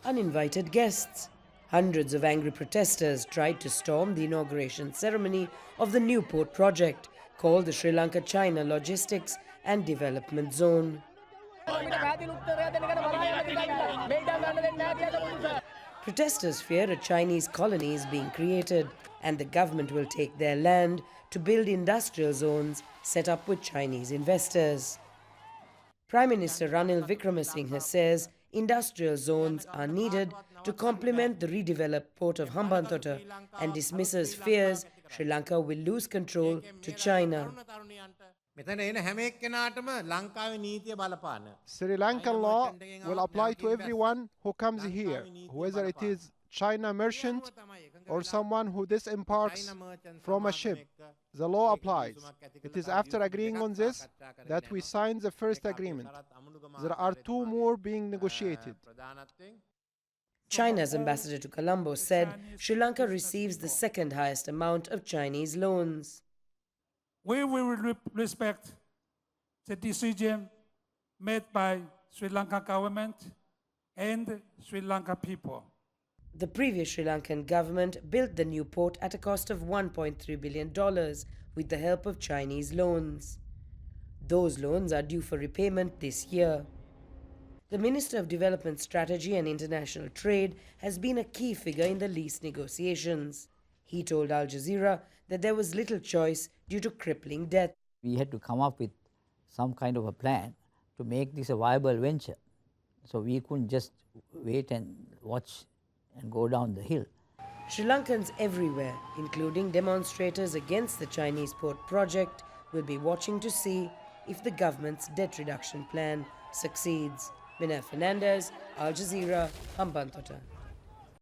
uninvited guests. Hundreds of angry protesters tried to storm the inauguration ceremony of the new port project called the Sri Lanka-China Logistics and Development Zone. Protesters fear a Chinese colony is being created and the government will take their land to build industrial zones set up with Chinese investors. Prime Minister RANIL WICKRAMASINGHE says industrial zones are needed to complement the redeveloped port of Hambantota and dismisses fears Sri Lanka will lose control to China. Sri Lankan law will apply to everyone who comes here, whether it is China merchant or someone who disembarks from a ship. The law applies. It is after agreeing on this that we signed the first agreement. There are two more being negotiated. China's ambassador to Colombo said Sri Lanka receives the second highest amount of Chinese loans. We will respect the decision made by Sri Lanka government and Sri Lanka people. The previous Sri Lankan government built the new port at a cost of $1.3 billion with the help of Chinese loans. Those loans are due for repayment this year. The Minister of Development Strategy and International Trade has been a key figure in the lease negotiations. He told Al Jazeera that there was little choice due to crippling debt. We had to come up with some kind of a plan to make this a viable venture. So we couldn't just wait and watch and go down the hill. Sri Lankans everywhere, including demonstrators against the Chinese port project, will be watching to see if the government's debt reduction plan succeeds. Minelle Fernandez, Al Jazeera, Hambantota.